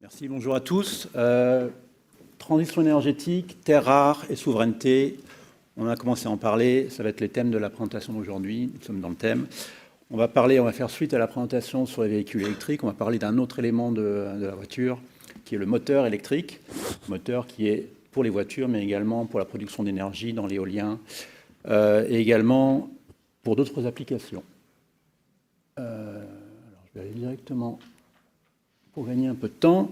Merci, bonjour à tous. Transition énergétique, terres rares et souveraineté. On a commencé à en parler, ça va être les thèmes de la présentation d'aujourd'hui. Nous sommes dans le thème. On va faire suite à la présentation sur les véhicules électriques. On va parler d'un autre élément de la voiture, qui est le moteur électrique. Moteur qui est pour les voitures, mais également pour la production d'énergie dans l'éolien, et également pour d'autres applications. Alors, je vais aller directement pour gagner un peu de temps.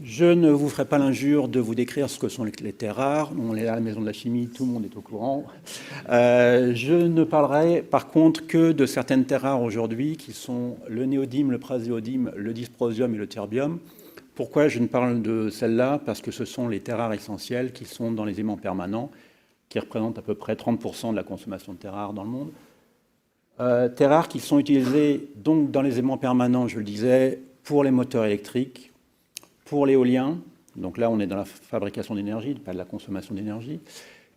Je ne vous ferai pas l'injure de vous décrire ce que sont les terres rares. On est à la Maison de la Chimie, tout le monde est au courant. Je ne parlerai par contre que de certaines terres rares aujourd'hui qui sont le néodyme, le praséodyme, le dysprosium et le terbium. Pourquoi je ne parle de celles-là? Parce que ce sont les terres rares essentielles qui sont dans les aimants permanents, qui représentent à peu près 30% de la consommation de terres rares dans le monde. Terres rares qui sont utilisées donc dans les aimants permanents, je le disais, pour les moteurs électriques, pour l'éolien, donc là on est dans la fabrication d'énergie, pas de la consommation d'énergie,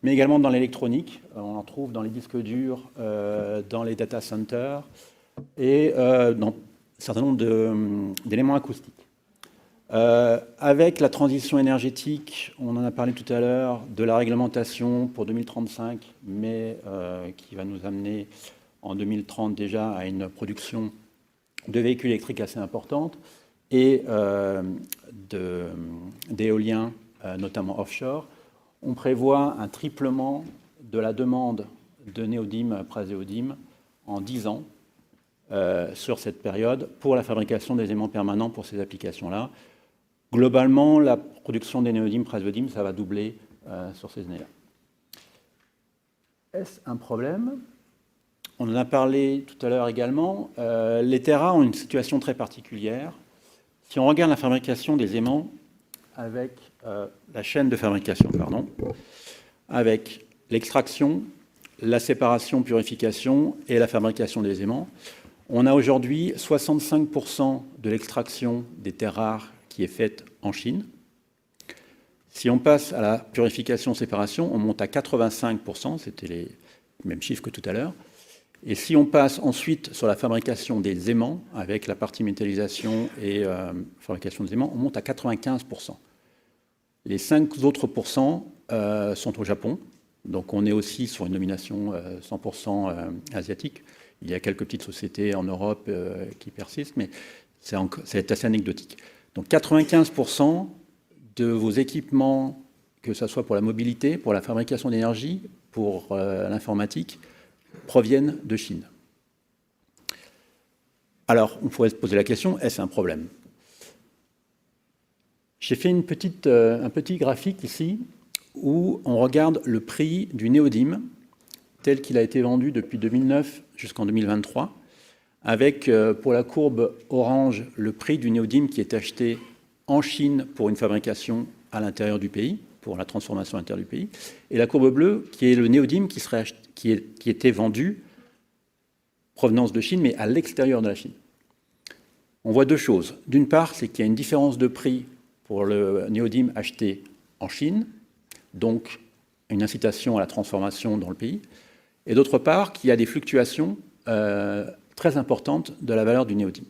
mais également dans l'électronique, on en trouve dans les disques durs, dans les data centers et dans un certain nombre d'éléments acoustiques. Avec la transition énergétique, on en a parlé tout à l'heure, de la réglementation pour 2035, mais qui va nous amener en 2030 déjà à une production de véhicules électriques assez importante et d'éoliens, notamment offshore. On prévoit un triplement de la demande de néodyme, praséodyme en 10 ans sur cette période pour la fabrication des aimants permanents pour ces applications-là. Globalement, la production des néodymes, praséodymes, ça va doubler sur ces années-là. Est-ce un problème ? On en a parlé tout à l'heure également. Les terres rares ont une situation très particulière. Si on regarde la fabrication des aimants avec la chaîne de fabrication, avec l'extraction, la séparation, purification et la fabrication des aimants, on a aujourd'hui 65% de l'extraction des terres rares qui est faite en Chine. Si on passe à la purification-séparation, on monte à 85%, c'était les mêmes chiffres que tout à l'heure. Et si on passe ensuite sur la fabrication des aimants, avec la partie métallisation et fabrication des aimants, on monte à 95%. Les 5 autres pourcents sont au Japon, donc on est aussi sur une domination 100% asiatique. Il y a quelques petites sociétés en Europe qui persistent, mais c'est assez anecdotique. Donc 95% de vos équipements, que ce soit pour la mobilité, pour la fabrication d'énergie, pour l'informatique, proviennent de Chine. Alors, on pourrait se poser la question, est-ce un problème? J'ai fait un petit graphique ici où on regarde le prix du néodyme tel qu'il a été vendu depuis 2009 jusqu'en 2023, avec pour la courbe orange le prix du néodyme qui est acheté en Chine pour une fabrication à l'intérieur du pays, pour la transformation à l'intérieur du pays, et la courbe bleue qui est le néodyme qui était vendu provenance de Chine, mais à l'extérieur de la Chine. On voit deux choses. D'une part, c'est qu'il y a une différence de prix pour le néodyme acheté en Chine, donc une incitation à la transformation dans le pays, et d'autre part, qu'il y a des fluctuations très importantes de la valeur du néodyme.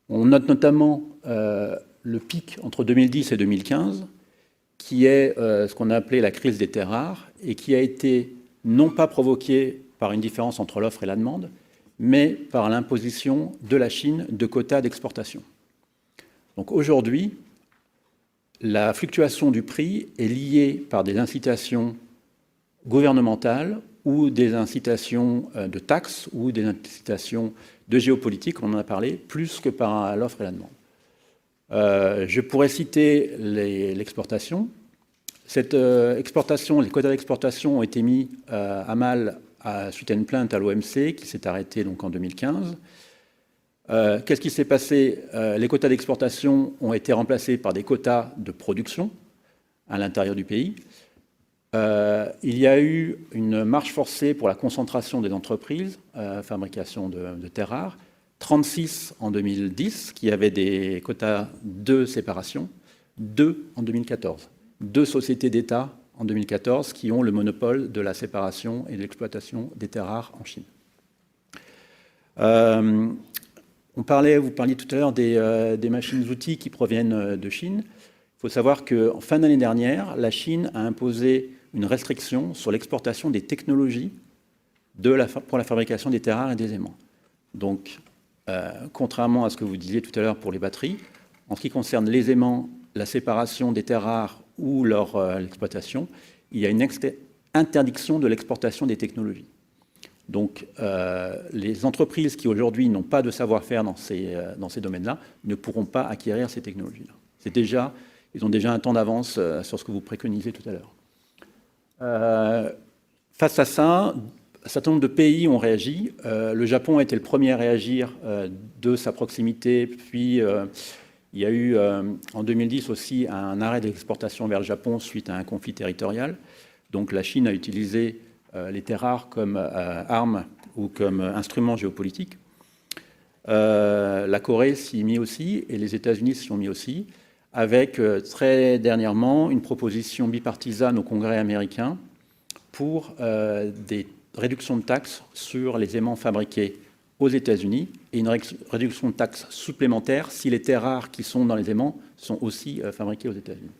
On note notamment le pic entre 2010 et 2015, qui est ce qu'on a appelé la crise des terres rares, et qui a été non pas provoqué par une différence entre l'offre et la demande, mais par l'imposition de la Chine de quotas d'exportation. Donc aujourd'hui, la fluctuation du prix est liée par des incitations gouvernementales ou des incitations de taxes ou des incitations de géopolitique, on en a parlé, plus que par l'offre et la demande. Je pourrais citer l'exportation. Cette exportation, les quotas d'exportation ont été mis à mal suite à une plainte à l'OMC qui s'est arrêtée donc en 2015. Qu'est-ce qui s'est passé? Les quotas d'exportation ont été remplacés par des quotas de production à l'intérieur du pays. Il y a eu une marche forcée pour la concentration des entreprises, fabrication de terres rares. 36 en 2010, qui avaient des quotas de séparation, 2 en 2014. 2 sociétés d'État en 2014 qui ont le monopole de la séparation et de l'exploitation des terres rares en Chine. vous parliez tout à l'heure des machines-outils qui proviennent de Chine. Il faut savoir qu'en fin d'année dernière, la Chine a imposé une restriction sur l'exportation des technologies pour la fabrication des terres rares et des aimants. Donc, contrairement à ce que vous disiez tout à l'heure pour les batteries, en ce qui concerne les aimants, la séparation des terres rares ou leur exploitation, il y a une interdiction de l'exportation des technologies. Donc, les entreprises qui aujourd'hui n'ont pas de savoir-faire dans ces domaines-là ne pourront pas acquérir ces technologies-là. Ils ont déjà un temps d'avance sur ce que vous préconisez tout à l'heure. Face à ça, un certain nombre de pays ont réagi. Le Japon a été le premier à réagir de sa proximité, puis il y a eu en 2010 aussi un arrêt de l'exportation vers le Japon suite à un conflit territorial. Donc la Chine a utilisé les terres rares comme arme ou comme instrument géopolitique. La Corée s'y est mis aussi et les États-Unis s'y ont mis aussi, avec très dernièrement une proposition bipartisane au Congrès américain pour des réductions de taxes sur les aimants fabriqués aux États-Unis et une réduction de taxes supplémentaire si les terres rares qui sont dans les aimants sont aussi fabriquées aux États-Unis.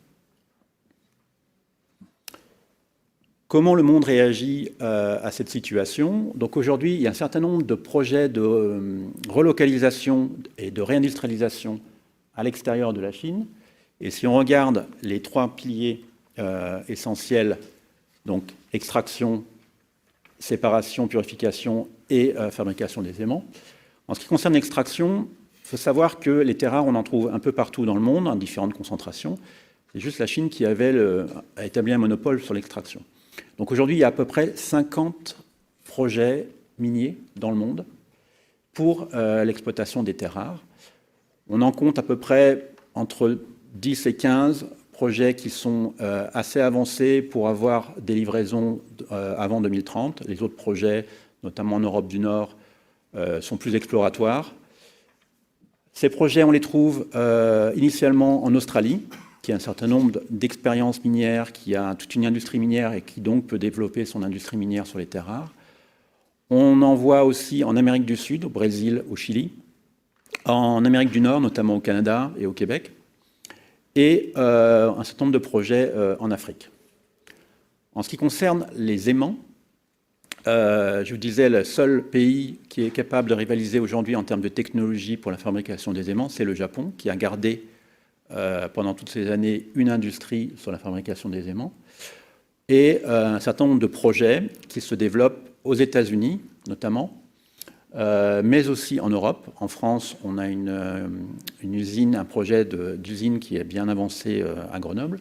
Comment le monde réagit à cette situation? Donc aujourd'hui, il y a un certain nombre de projets de relocalisation et de réindustrialisation à l'extérieur de la Chine. Et si on regarde les trois piliers essentiels, donc extraction, séparation, purification et fabrication des aimants. En ce qui concerne l'extraction, il faut savoir que les terres rares, on en trouve un peu partout dans le monde, en différentes concentrations. C'est juste la Chine qui a établi un monopole sur l'extraction. Donc aujourd'hui, il y a à peu près 50 projets miniers dans le monde pour l'exploitation des terres rares. On en compte à peu près entre 10 et 15 projets qui sont assez avancés pour avoir des livraisons avant 2030. Les autres projets, notamment en Europe du Nord, sont plus exploratoires. Ces projets, on les trouve initialement en Australie, qui a un certain nombre d'expériences minières, qui a toute une industrie minière et qui donc peut développer son industrie minière sur les terres rares. On en voit aussi en Amérique du Sud, au Brésil, au Chili, en Amérique du Nord, notamment au Canada et au Québec, et un certain nombre de projets en Afrique. En ce qui concerne les aimants, je vous disais, le seul pays qui est capable de rivaliser aujourd'hui en termes de technologie pour la fabrication des aimants, c'est le Japon, qui a gardé pendant toutes ces années une industrie sur la fabrication des aimants, et un certain nombre de projets qui se développent aux États-Unis, notamment, mais aussi en Europe. En France, on a une usine, un projet d'usine qui est bien avancé à Grenoble,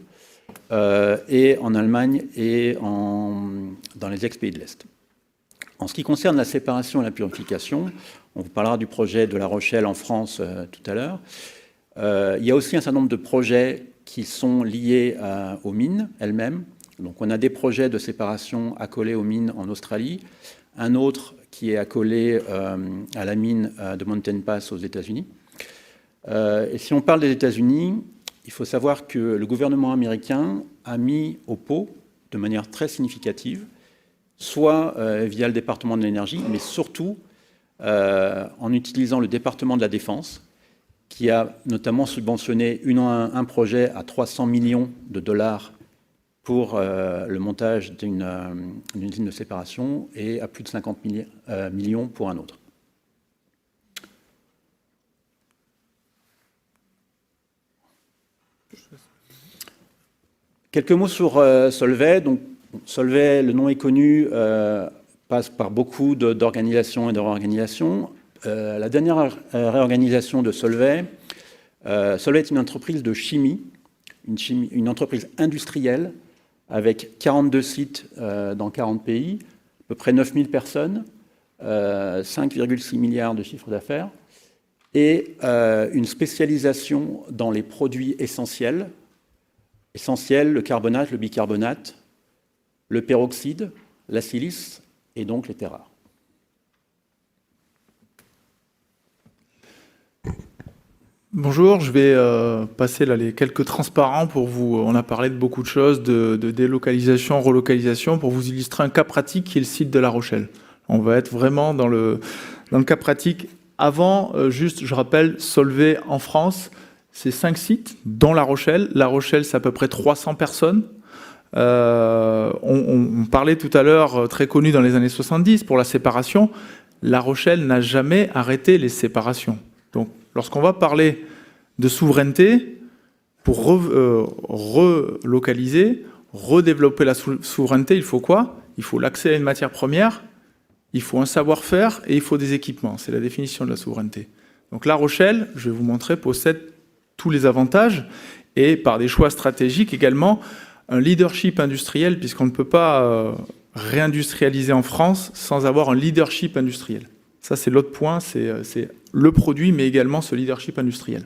et en Allemagne et dans les ex-pays de l'Est. En ce qui concerne la séparation et la purification, on vous parlera du projet de La Rochelle en France tout à l'heure. Il y a aussi un certain nombre de projets qui sont liés aux mines elles-mêmes. Donc on a des projets de séparation accolés aux mines en Australie, un autre qui est accolé à la mine de Mountain Pass aux États-Unis. Et si on parle des États-Unis, il faut savoir que le gouvernement américain a mis au pot, de manière très significative, soit via le département de l'énergie, mais surtout en utilisant le département de la défense, qui a notamment subventionné un projet à 300 millions de dollars pour le montage d'une usine de séparation et à plus de 50 millions pour un autre. Quelques mots sur Solvay. Donc, Solvay, le nom est connu, passe par beaucoup d'organisations et de réorganisations. La dernière réorganisation de Solvay, Solvay est une entreprise de chimie, une entreprise industrielle avec 42 sites dans 40 pays, à peu près 9000 personnes, 5,6 milliards de chiffre d'affaires, et une spécialisation dans les produits essentiels, le carbonate, le bicarbonate, le peroxyde, la silice et donc les terres rares. Bonjour, je vais passer là les quelques transparents pour vous. On a parlé de beaucoup de choses, de délocalisation, relocalisation, pour vous illustrer un cas pratique qui est le site de La Rochelle. On va être vraiment dans le cas pratique Avant, juste, je rappelle, Solvay en France, c'est 5 sites, dont La Rochelle. La Rochelle, c'est à peu près 300 personnes. On parlait tout à l'heure, très connu dans les années 70, pour la séparation. La Rochelle n'a jamais arrêté les séparations. Donc, lorsqu'on va parler de souveraineté, pour relocaliser, redévelopper la souveraineté, il faut quoi? Il faut l'accès à une matière première, il faut un savoir-faire et il faut des équipements. C'est la définition de la souveraineté. Donc La Rochelle, je vais vous montrer, possède tous les avantages et par des choix stratégiques également un leadership industriel, puisqu'on ne peut pas réindustrialiser en France sans avoir un leadership industriel. Ça, c'est l'autre point, c'est le produit, mais également ce leadership industriel.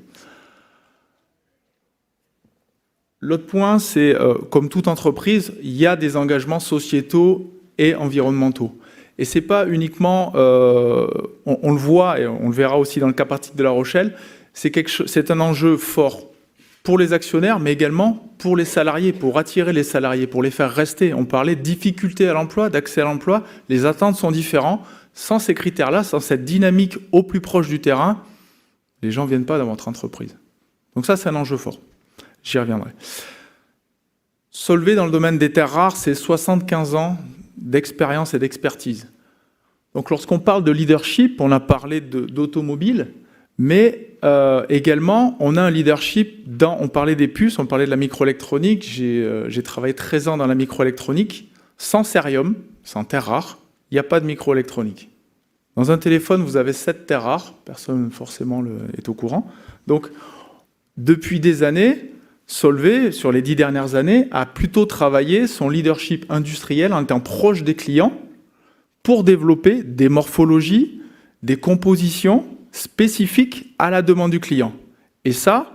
L'autre point, c'est, comme toute entreprise, il y a des engagements sociétaux et environnementaux. Et ce n'est pas uniquement, on le voit, et on le verra aussi dans le cas pratique de La Rochelle, c'est un enjeu fort pour les actionnaires, mais également pour les salariés, pour attirer les salariés, pour les faire rester. On parlait de difficultés à l'emploi, d'accès à l'emploi, les attentes sont différentes. Sans ces critères-là, sans cette dynamique au plus proche du terrain, les gens ne viennent pas dans votre entreprise. Donc ça, c'est un enjeu fort. J'y reviendrai. Solvay, dans le domaine des terres rares, c'est 75 ans d'expérience et d'expertise. Donc lorsqu'on parle de leadership, on a parlé d'automobile, mais également, on a un leadership on parlait des puces, on parlait de la microélectronique. J'ai travaillé 13 ans dans la microélectronique. Sans cérium, sans terres rares, il n'y a pas de microélectronique. Dans un téléphone, vous avez 7 terres rares. Personne forcément est au courant. Donc, depuis des années, Solvay, sur les 10 dernières années, a plutôt travaillé son leadership industriel en étant proche des clients pour développer des morphologies, des compositions spécifiques à la demande du client. Et ça,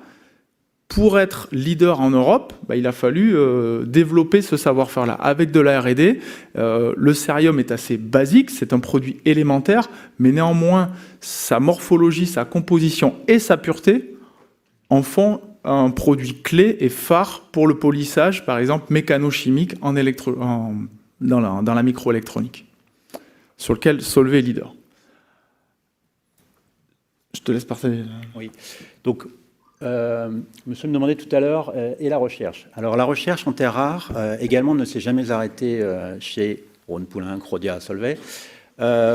pour être leader en Europe, il a fallu développer ce savoir-faire-là. Avec de la R&D, le cérium est assez basique, c'est un produit élémentaire, mais néanmoins, sa morphologie, sa composition et sa pureté en font un produit clé et phare pour le polissage, par exemple, mécano-chimique dans la microélectronique, sur lequel Solvay est leader. Je te laisse partager. Oui. Donc, monsieur me demandait tout à l'heure, et la recherche. Alors, la recherche en terres rares, également, ne s'est jamais arrêtée chez Rhône-Poulenc, Crodia, Solvay.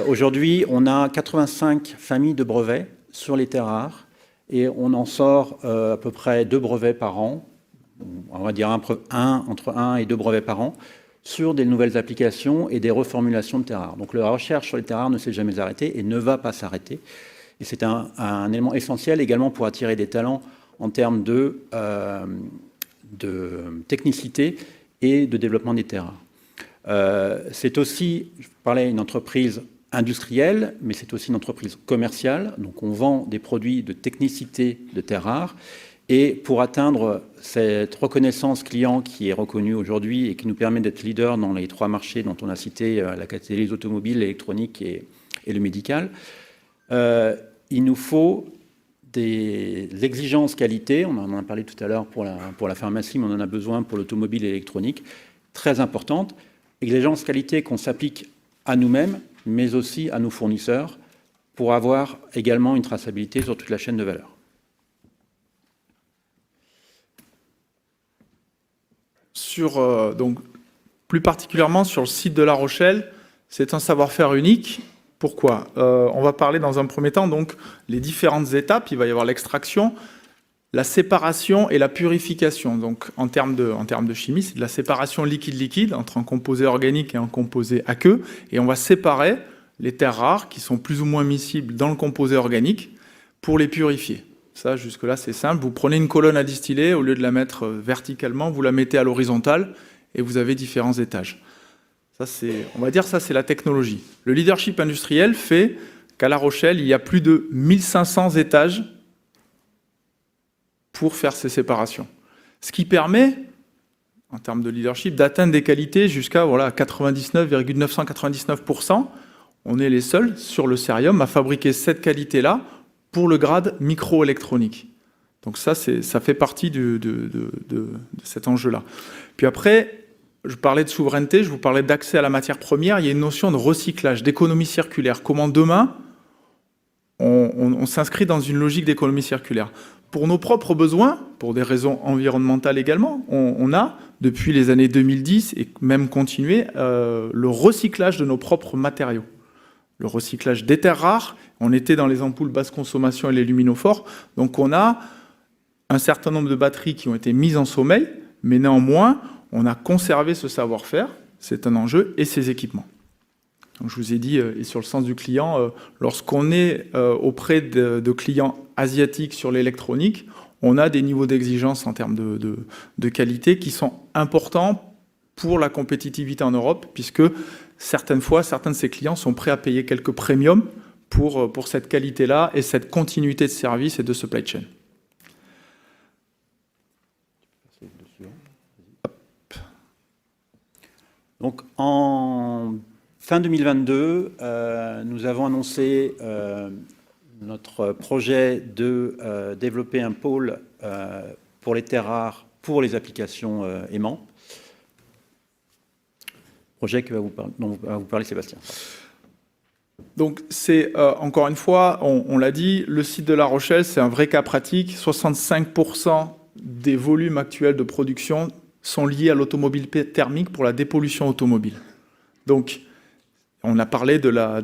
Aujourd'hui, on a 85 familles de brevets sur les terres rares, et on en sort à peu près 2 brevets par an, on va dire entre 1 et 2 brevets par an, sur des nouvelles applications et des reformulations de terres rares. Donc la recherche sur les terres rares ne s'est jamais arrêtée et ne va pas s'arrêter. Et c'est un élément essentiel également pour attirer des talents en termes de technicité et de développement des terres rares. C'est aussi, je parlais, une entreprise industrielle, mais c'est aussi une entreprise commerciale. Donc on vend des produits de technicité de terres rares. Et pour atteindre cette reconnaissance client qui est reconnue aujourd'hui et qui nous permet d'être leader dans les 3 marchés dont on a cité, la catalyse automobile, l'électronique et le médical, il nous faut des exigences qualité. On en a parlé tout à l'heure pour la pharmacie, mais on en a besoin pour l'automobile et l'électronique, très importantes. Exigences qualité qu'on s'applique à nous-mêmes, mais aussi à nos fournisseurs, pour avoir également une traçabilité sur toute la chaîne de valeur. Donc, plus particulièrement sur le site de La Rochelle, c'est un savoir-faire unique. Pourquoi? On va parler dans un premier temps, donc, les différentes étapes. Il va y avoir l'extraction, la séparation et la purification. Donc, en termes de chimie, c'est de la séparation liquide-liquide entre un composé organique et un composé aqueux. Et on va séparer les terres rares qui sont plus ou moins miscibles dans le composé organique pour les purifier. Ça, jusque-là, c'est simple. Vous prenez une colonne à distiller, au lieu de la mettre verticalement, vous la mettez à l'horizontale et vous avez différents étages. Ça, on va dire ça, c'est la technologie. Le leadership industriel fait qu'à La Rochelle, il y a plus de 1500 étages pour faire ces séparations. Ce qui permet, en termes de leadership, d'atteindre des qualités jusqu'à 99,999%. On est les seuls sur le cérium à fabriquer cette qualité-là pour le grade microélectronique. Donc ça fait partie de cet enjeu-là. Puis après, je parlais de souveraineté, je vous parlais d'accès à la matière première. Il y a une notion de recyclage, d'économie circulaire. Comment demain, on s'inscrit dans une logique d'économie circulaire. Pour nos propres besoins, pour des raisons environnementales également, on a, depuis les années 2010, et même continué, le recyclage de nos propres matériaux. Le recyclage des terres rares, on était dans les ampoules basse consommation et les luminophores, donc on a un certain nombre de batteries qui ont été mises en sommeil, mais néanmoins, on a conservé ce savoir-faire, c'est un enjeu, et ces équipements. Donc je vous ai dit, et sur le sens du client, lorsqu'on est auprès de clients asiatiques sur l'électronique, on a des niveaux d'exigence en termes de qualité qui sont importants pour la compétitivité en Europe, puisque certaines fois, certains de ces clients sont prêts à payer quelques premiums pour cette qualité-là et cette continuité de service et de supply chain. Donc, en fin 2022, nous avons annoncé notre projet de développer un pôle pour les terres rares, pour les applications aimants. Projet dont va vous parler Sébastien. Donc, c'est, encore une fois, on l'a dit, le site de La Rochelle, c'est un vrai cas pratique. 65% des volumes actuels de production sont liés à l'automobile thermique pour la dépollution automobile. Donc, on a parlé en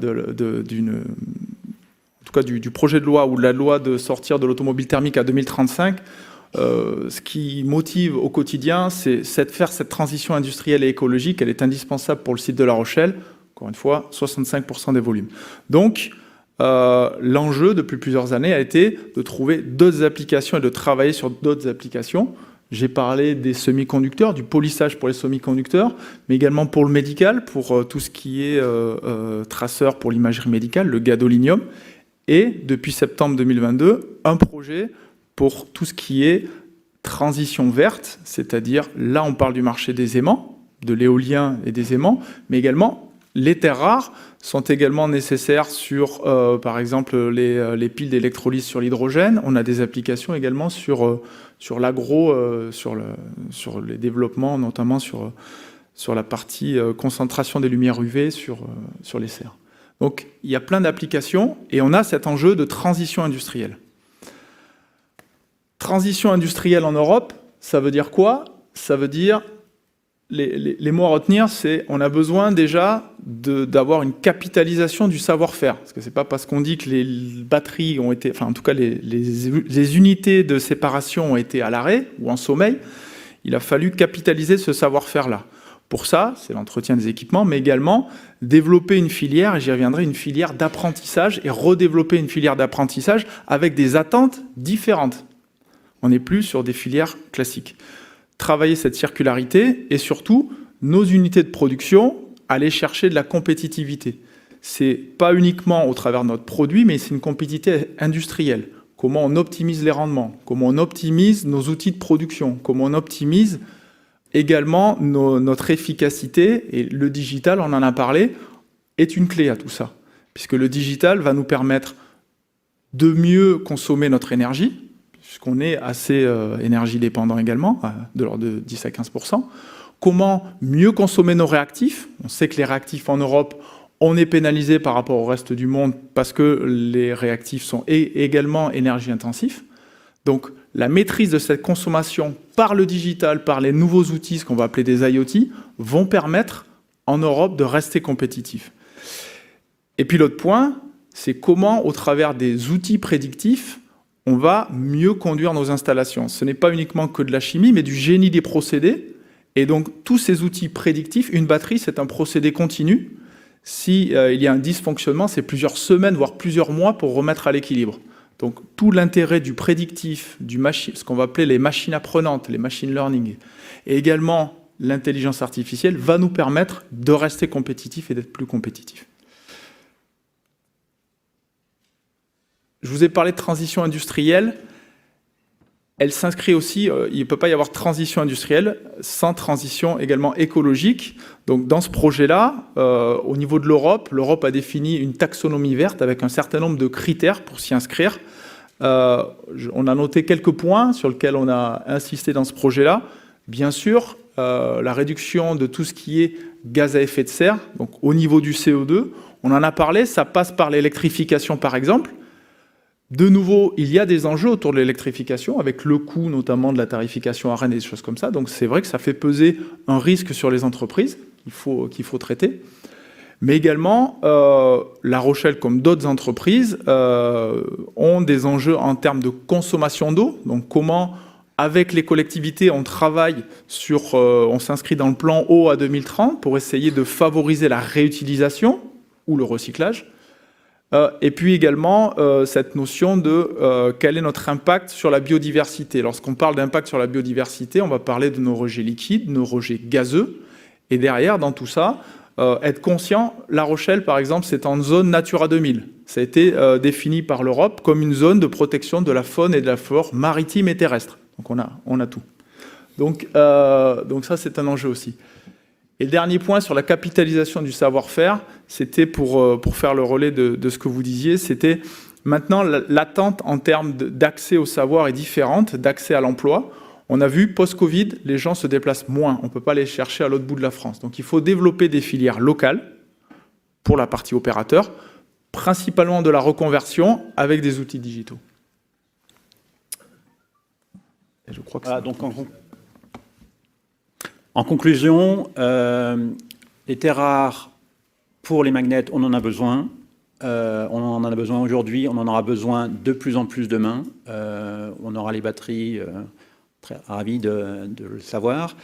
tout cas du projet de loi ou de la loi de sortir de l'automobile thermique à 2035. Ce qui motive au quotidien, c'est faire cette transition industrielle et écologique. Elle est indispensable pour le site de La Rochelle. Encore une fois, 65% des volumes. Donc, l'enjeu depuis plusieurs années a été de trouver d'autres applications et de travailler sur d'autres applications. J'ai parlé des semi-conducteurs, du polissage pour les semi-conducteurs, mais également pour le médical, pour tout ce qui est traceur pour l'imagerie médicale, le gadolinium. Et depuis septembre 2022, un projet pour tout ce qui est transition verte, c'est-à-dire là on parle du marché des aimants, de l'éolien et des aimants, mais également les terres rares sont également nécessaires sur, par exemple, les piles d'électrolyse sur l'hydrogène. On a des applications également sur l'agro, sur les développements, notamment sur la partie concentration des lumières UV sur les serres. Donc, il y a plein d'applications et on a cet enjeu de transition industrielle. Transition industrielle en Europe, ça veut dire quoi? Ça veut dire... Les mots à retenir, c'est on a besoin déjà d'avoir une capitalisation du savoir-faire. Parce que ce n'est pas parce qu'on dit que les batteries ont été... Enfin, en tout cas, les unités de séparation ont été à l'arrêt ou en sommeil. Il a fallu capitaliser ce savoir-faire-là. Pour ça, c'est l'entretien des équipements, mais également développer une filière, et j'y reviendrai, une filière d'apprentissage et redévelopper une filière d'apprentissage avec des attentes différentes. On n'est plus sur des filières classiques. Travailler cette circularité et surtout nos unités de production, aller chercher de la compétitivité. C'est pas uniquement au travers de notre produit, mais c'est une compétitivité industrielle. Comment on optimise les rendements, comment on optimise nos outils de production, comment on optimise également notre efficacité. Et le digital, on en a parlé, est une clé à tout ça. Puisque le digital va nous permettre de mieux consommer notre énergie, puisqu'on est assez énergie dépendant également, de l'ordre de 10 à 15%. Comment mieux consommer nos réactifs? On sait que les réactifs en Europe, on est pénalisé par rapport au reste du monde parce que les réactifs sont également énergie intensifs. Donc la maîtrise de cette consommation par le digital, par les nouveaux outils, ce qu'on va appeler des IoT, vont permettre en Europe de rester compétitifs. Et puis l'autre point, c'est comment, au travers des outils prédictifs, on va mieux conduire nos installations. Ce n'est pas uniquement que de la chimie, mais du génie des procédés. Et donc, tous ces outils prédictifs, une batterie, c'est un procédé continu. S'il y a un dysfonctionnement, c'est plusieurs semaines, voire plusieurs mois pour remettre à l'équilibre. Donc, tout l'intérêt du prédictif, ce qu'on va appeler les machines apprenantes, les machine learning, et également l'intelligence artificielle, va nous permettre de rester compétitifs et d'être plus compétitifs. Je vous ai parlé de transition industrielle. Elle s'inscrit aussi, il ne peut pas y avoir transition industrielle sans transition également écologique. Donc dans ce projet-là, au niveau de l'Europe, l'Europe a défini une taxonomie verte avec un certain nombre de critères pour s'y inscrire. On a noté quelques points sur lesquels on a insisté dans ce projet-là. Bien sûr, la réduction de tout ce qui est gaz à effet de serre, donc au niveau du CO2. On en a parlé, ça passe par l'électrification par exemple. De nouveau, il y a des enjeux autour de l'électrification, avec le coût notamment de la tarification ARENH et des choses comme ça. Donc c'est vrai que ça fait peser un risque sur les entreprises qu'il faut traiter. Mais également, La Rochelle, comme d'autres entreprises, ont des enjeux en termes de consommation d'eau. Donc comment, avec les collectivités, on travaille sur, on s'inscrit dans le plan eau à 2030 pour essayer de favoriser la réutilisation ou le recyclage. Et puis également, cette notion de quel est notre impact sur la biodiversité. Lorsqu'on parle d'impact sur la biodiversité, on va parler de nos rejets liquides, nos rejets gazeux. Et derrière, dans tout ça, être conscient, La Rochelle, par exemple, c'est en zone Natura 2000. Ça a été défini par l'Europe comme une zone de protection de la faune et de la flore maritime et terrestre. Donc on a tout. Donc ça, c'est un enjeu aussi. Et le dernier point sur la capitalisation du savoir-faire, c'était pour faire le relais de ce que vous disiez, c'était maintenant l'attente en termes d'accès au savoir est différente, d'accès à l'emploi. On a vu, post-Covid, les gens se déplacent moins. On ne peut pas les chercher à l'autre bout de la France. Donc il faut développer des filières locales pour la partie opérateur, principalement de la reconversion avec des outils digitaux. Et je crois que donc en conclusion, les terres rares, pour les magnets, on en a besoin. On en a besoin aujourd'hui, on en aura besoin de plus en plus demain. On aura les batteries, très ravis de le savoir.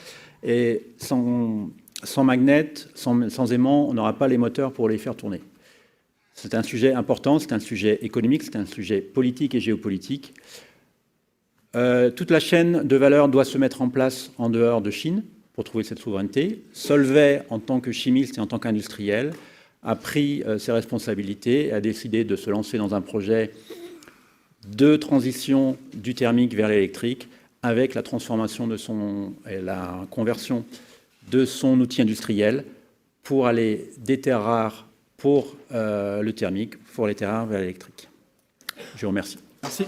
Et sans magnets, sans aimants, on n'aura pas les moteurs pour les faire tourner. C'est un sujet important, c'est un sujet économique, c'est un sujet politique et géopolitique. Toute la chaîne de valeur doit se mettre en place en dehors de Chine pour trouver cette souveraineté. Solvay, en tant que chimiste et en tant qu'industriel, a pris ses responsabilités et a décidé de se lancer dans un projet de transition du thermique vers l'électrique avec la transformation et la conversion de son outil industriel pour aller des terres rares pour le thermique, pour les terres rares vers l'électrique. Je vous remercie. Merci.